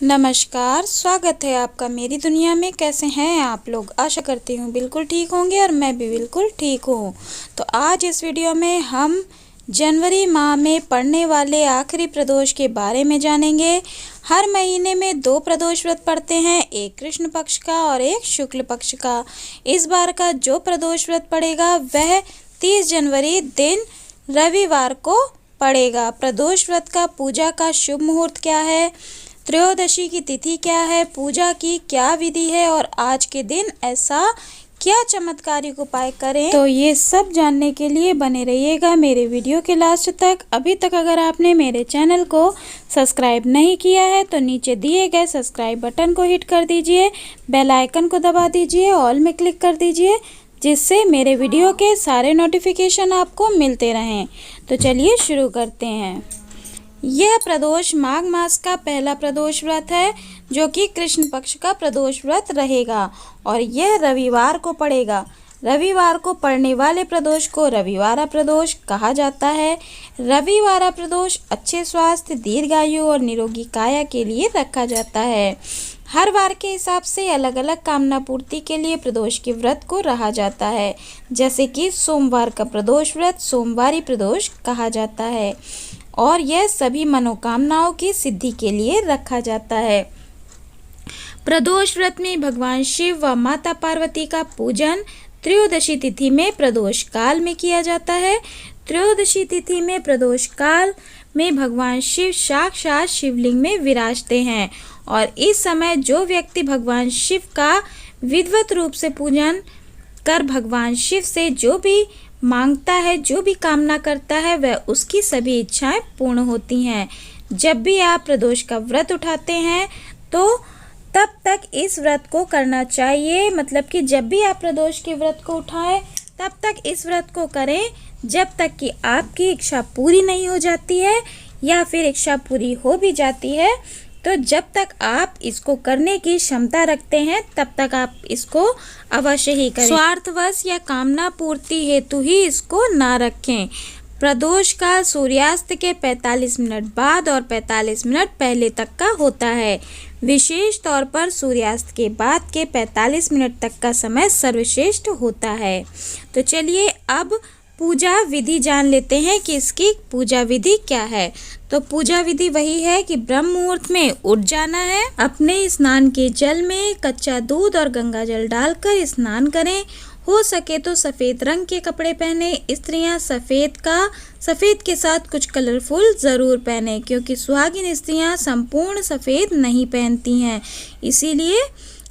नमस्कार, स्वागत है आपका मेरी दुनिया में। कैसे हैं आप लोग? आशा करती हूँ बिल्कुल ठीक होंगे और मैं भी बिल्कुल ठीक हूँ। तो आज इस वीडियो में हम जनवरी माह में पड़ने वाले आखिरी प्रदोष के बारे में जानेंगे। हर महीने में 2 प्रदोष व्रत पड़ते हैं, एक कृष्ण पक्ष का और एक शुक्ल पक्ष का। इस बार का जो प्रदोष व्रत पड़ेगा वह 30 जनवरी दिन रविवार को पड़ेगा। प्रदोष व्रत का पूजा का शुभ मुहूर्त क्या है, त्रयोदशी की तिथि क्या है, पूजा की क्या विधि है और आज के दिन ऐसा क्या चमत्कारिक उपाय करें, तो ये सब जानने के लिए बने रहिएगा मेरे वीडियो के लास्ट तक। अभी तक अगर आपने मेरे चैनल को सब्सक्राइब नहीं किया है तो नीचे दिए गए सब्सक्राइब बटन को हिट कर दीजिए, बेल आइकन को दबा दीजिए, ऑल में क्लिक कर दीजिए, जिससे मेरे वीडियो के सारे नोटिफिकेशन आपको मिलते रहें। तो चलिए शुरू करते हैं। यह प्रदोष माघ मास का पहला प्रदोष व्रत है, जो कि कृष्ण पक्ष का प्रदोष व्रत रहेगा और यह रविवार को पड़ेगा। रविवार को पड़ने वाले प्रदोष को रविवारा प्रदोष कहा जाता है। रविवारा प्रदोष अच्छे स्वास्थ्य, दीर्घायु और निरोगी काया के लिए रखा जाता है। हर वार के हिसाब से अलग अलग कामना पूर्ति के लिए प्रदोष के व्रत को रहा जाता है। जैसे कि सोमवार का प्रदोष व्रत सोमवारी प्रदोष कहा जाता है और यह सभी मनोकामनाओं की सिद्धि के लिए रखा जाता है। प्रदोष व्रत में भगवान शिव व माता पार्वती का पूजन त्रयोदशी तिथि में प्रदोष काल में किया जाता है। त्रयोदशी तिथि में प्रदोष काल में भगवान शिव साक्षात शिवलिंग में विराजते हैं और इस समय जो व्यक्ति भगवान शिव का विधिवत रूप से पूजन कर भगवान शिव से जो भी मांगता है, जो भी कामना करता है, वह उसकी सभी इच्छाएं पूर्ण होती हैं। जब भी आप प्रदोष का व्रत उठाते हैं तो तब तक इस व्रत को करना चाहिए। मतलब कि जब भी आप प्रदोष के व्रत को उठाएं तब तक इस व्रत को करें जब तक कि आपकी इच्छा पूरी नहीं हो जाती है, या फिर इच्छा पूरी हो भी जाती है तो जब तक आप इसको करने की क्षमता रखते हैं तब तक आप इसको अवश्य ही करें। स्वार्थवश या कामना पूर्ति हेतु ही इसको ना रखें। प्रदोष काल सूर्यास्त के 45 मिनट बाद और 45 मिनट पहले तक का होता है। विशेष तौर पर सूर्यास्त के बाद के 45 मिनट तक का समय सर्वश्रेष्ठ होता है। तो चलिए अब पूजा विधि जान लेते हैं कि इसकी पूजा विधि क्या है। तो पूजा विधि वही है कि ब्रह्म मुहूर्त में उठ जाना है, अपने स्नान के जल में कच्चा दूध और गंगा जल डालकर स्नान करें। हो सके तो सफ़ेद रंग के कपड़े पहने। स्त्रियां सफ़ेद के साथ कुछ कलरफुल ज़रूर पहने, क्योंकि सुहागिन स्त्रियां संपूर्ण सफ़ेद नहीं पहनती हैं, इसीलिए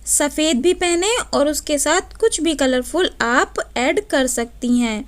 सफ़ेद भी पहने और उसके साथ कुछ भी कलरफुल आप ऐड कर सकती हैं।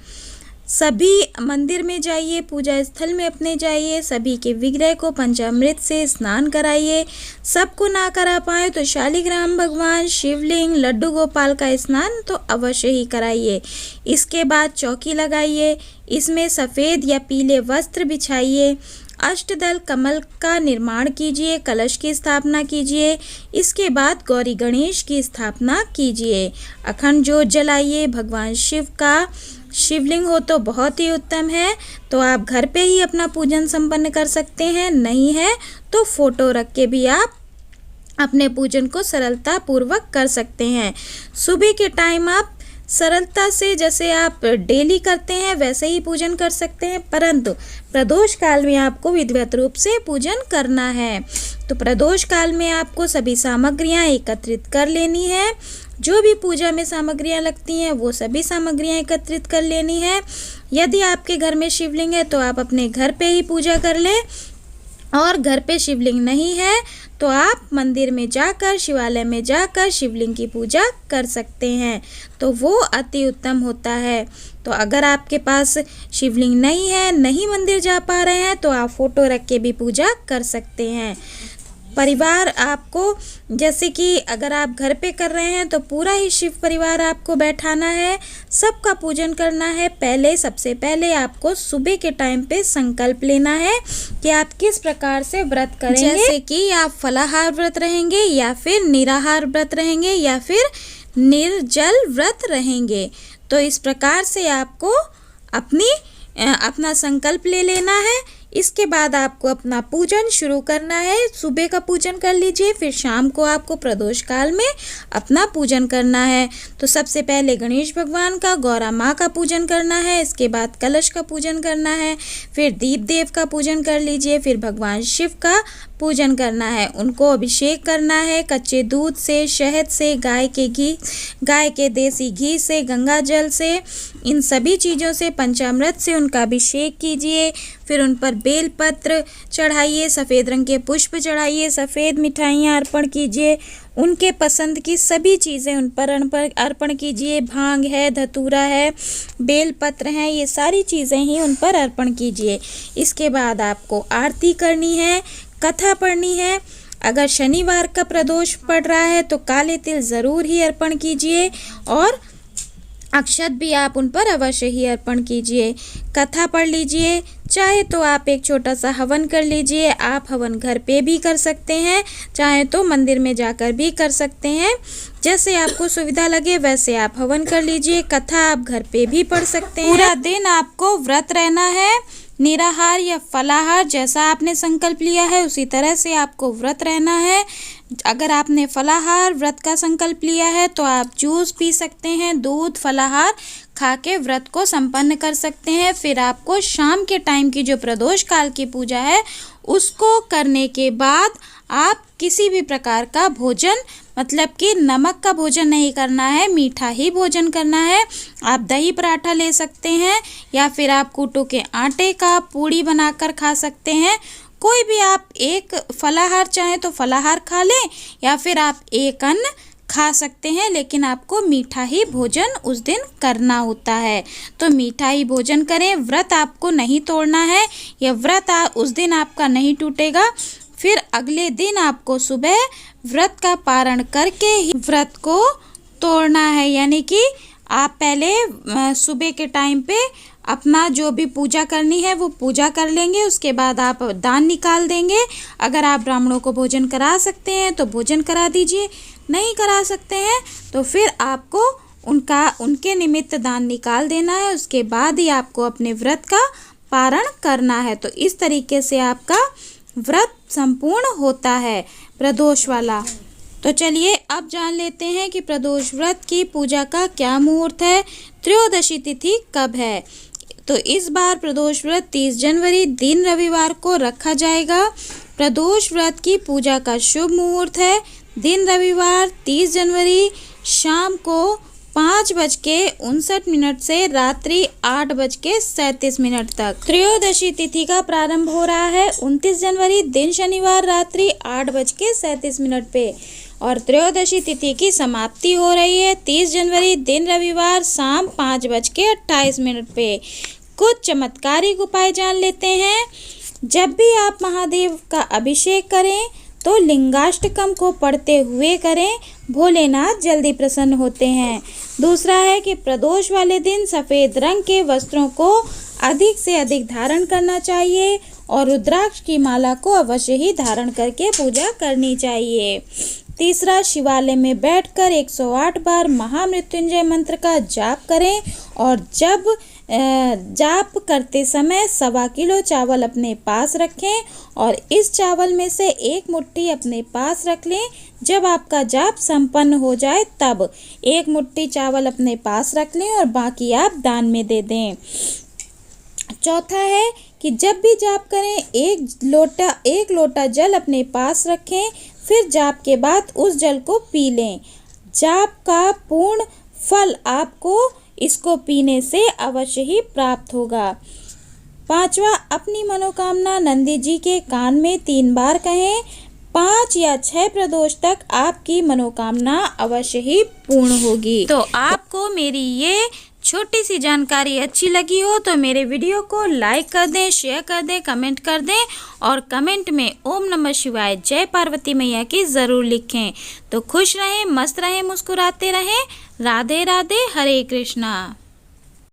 सभी मंदिर में जाइए, पूजा स्थल में अपने जाइए, सभी के विग्रह को पंचामृत से स्नान कराइए। सबको ना करा पाए तो शालिग्राम भगवान, शिवलिंग, लड्डू गोपाल का स्नान तो अवश्य ही कराइए। इसके बाद चौकी लगाइए, इसमें सफ़ेद या पीले वस्त्र बिछाइए, अष्टदल कमल का निर्माण कीजिए, कलश की स्थापना कीजिए। इसके बाद गौरी गणेश की स्थापना कीजिए। अखंड ज्योत जलाइए। भगवान शिव का शिवलिंग हो तो बहुत ही उत्तम है, तो आप घर पे ही अपना पूजन संपन्न कर सकते हैं। नहीं है तो फोटो रख के भी आप अपने पूजन को सरलता पूर्वक कर सकते हैं। सुबह के टाइम आप सरलता से, जैसे आप डेली करते हैं वैसे ही पूजन कर सकते हैं, परंतु प्रदोष काल में आपको विधिवत रूप से पूजन करना है। तो प्रदोष काल में आपको सभी सामग्रियां एकत्रित कर लेनी है। जो भी पूजा में सामग्रियां लगती हैं वो सभी सामग्रियां एकत्रित कर लेनी है। यदि आपके घर में शिवलिंग है तो आप अपने घर पे ही पूजा कर लें, और घर पे शिवलिंग नहीं है तो आप मंदिर में जाकर, शिवालय में जाकर शिवलिंग की पूजा कर सकते हैं, तो वो अति उत्तम होता है। तो अगर आपके पास शिवलिंग नहीं है, नहीं मंदिर जा पा रहे हैं, तो आप फोटो रख के भी पूजा कर सकते हैं। परिवार आपको, जैसे कि अगर आप घर पे कर रहे हैं तो पूरा ही शिव परिवार आपको बैठाना है, सबका पूजन करना है। सबसे पहले आपको सुबह के टाइम पे संकल्प लेना है कि आप किस प्रकार से व्रत करेंगे। जैसे कि आप फलाहार व्रत रहेंगे या फिर निराहार व्रत रहेंगे या फिर निर्जल व्रत रहेंगे। तो इस प्रकार से आपको अपना संकल्प ले लेना है इसके बाद आपको अपना पूजन शुरू करना है। सुबह का पूजन कर लीजिए, फिर शाम को आपको प्रदोष काल में अपना पूजन करना है। तो सबसे पहले गणेश भगवान का, गौरा माँ का पूजन करना है, इसके बाद कलश का पूजन करना है, फिर दीप देव का पूजन कर लीजिए, फिर भगवान शिव का पूजन करना है। उनको अभिषेक करना है कच्चे दूध से, शहद से, गाय के घी, गाय के देसी घी से, गंगा जल से, इन सभी चीज़ों से, पंचामृत से उनका अभिषेक कीजिए। फिर उन पर बेलपत्र चढ़ाइए, सफ़ेद रंग के पुष्प चढ़ाइए, सफ़ेद मिठाइयाँ अर्पण कीजिए, उनके पसंद की सभी चीज़ें उन पर अर्पण कीजिए। भांग है, धतूरा है, बेलपत्र हैं, ये सारी चीज़ें ही उन पर अर्पण कीजिए। इसके बाद आपको आरती करनी है, कथा पढ़नी है। अगर शनिवार का प्रदोष पड़ रहा है तो काले तिल ज़रूर ही अर्पण कीजिए और अक्षत भी आप उन पर अवश्य ही अर्पण कीजिए। कथा पढ़ लीजिए, चाहे तो आप एक छोटा सा हवन कर लीजिए। आप हवन घर पे भी कर सकते हैं, चाहे तो मंदिर में जाकर भी कर सकते हैं। जैसे आपको सुविधा लगे वैसे आप हवन कर लीजिए। कथा आप घर पे भी पढ़ सकते हैं। पूरा दिन आपको व्रत रहना है, निराहार या फलाहार, जैसा आपने संकल्प लिया है उसी तरह से आपको व्रत रहना है। अगर आपने फलाहार व्रत का संकल्प लिया है तो आप जूस पी सकते हैं, दूध फलाहार खा के व्रत को संपन्न कर सकते हैं। फिर आपको शाम के टाइम की जो प्रदोष काल की पूजा है उसको करने के बाद आप किसी भी प्रकार का भोजन, मतलब कि नमक का भोजन नहीं करना है, मीठा ही भोजन करना है। आप दही पराठा ले सकते हैं या फिर आप कूटू के आटे का पूड़ी बनाकर खा सकते हैं। कोई भी आप एक फलाहार चाहें तो फलाहार खा लें या फिर आप एक अन्न खा सकते हैं, लेकिन आपको मीठा ही भोजन उस दिन करना होता है। तो मीठा ही भोजन करें, व्रत आपको नहीं तोड़ना है, यह व्रत उस दिन आपका नहीं टूटेगा। फिर अगले दिन आपको सुबह व्रत का पारण करके ही व्रत को तोड़ना है। यानी कि आप पहले सुबह के टाइम पे अपना जो भी पूजा करनी है वो पूजा कर लेंगे, उसके बाद आप दान निकाल देंगे। अगर आप ब्राह्मणों को भोजन करा सकते हैं तो भोजन करा दीजिए, नहीं करा सकते हैं तो फिर आपको उनके निमित्त दान निकाल देना है। उसके बाद ही आपको अपने व्रत का पारण करना है। तो इस तरीके से आपका व्रत संपूर्ण होता है प्रदोष वाला। तो चलिए अब जान लेते हैं कि प्रदोष व्रत की पूजा का क्या मुहूर्त है, त्रयोदशी तिथि कब है। तो इस बार प्रदोष व्रत 30 जनवरी दिन रविवार को रखा जाएगा। प्रदोष व्रत की पूजा का शुभ मुहूर्त है दिन रविवार 30 जनवरी शाम को 5:59 से रात्रि 8:37 तक। त्रयोदशी तिथि का प्रारंभ हो रहा है 29 जनवरी दिन शनिवार रात्रि 8:37 पे और त्रयोदशी तिथि की समाप्ति हो रही है 30 जनवरी दिन रविवार शाम 5:28 पे। कुछ चमत्कारिक उपाय जान लेते हैं। जब भी आप महादेव का अभिषेक करें तो लिंगाष्टकम को पढ़ते हुए करें, भोलेनाथ जल्दी प्रसन्न होते हैं। दूसरा है कि प्रदोष वाले दिन सफ़ेद रंग के वस्त्रों को अधिक से अधिक धारण करना चाहिए और रुद्राक्ष की माला को अवश्य ही धारण करके पूजा करनी चाहिए। तीसरा, शिवालय में बैठकर 108 बार महामृत्युंजय मंत्र का जाप करें और जब जाप करते समय 1.25 किलो चावल अपने पास रखें और इस चावल में से एक मुट्ठी अपने पास रख लें। जब आपका जाप संपन्न हो जाए तब एक मुट्ठी चावल अपने पास रख लें और बाकी आप दान में दे दें। चौथा है कि जब भी जाप करें एक लोटा जल अपने पास रखें, फिर जाप के बाद उस जल को पी लें। जाप का पूर्ण फल आपको इसको पीने से अवश्य ही प्राप्त होगा। पांचवा, अपनी मनोकामना नंदी जी के कान में 3 बार कहें। 5 या 6 प्रदोष तक आपकी मनोकामना अवश्य ही पूर्ण होगी। तो आपको मेरी ये छोटी सी जानकारी अच्छी लगी हो तो मेरे वीडियो को लाइक कर दें, शेयर कर दें, कमेंट कर दें और कमेंट में ओम नमः शिवाय जय पार्वती मैया की ज़रूर लिखें। तो खुश रहें, मस्त रहें, मुस्कुराते रहें। राधे राधे, हरे कृष्णा।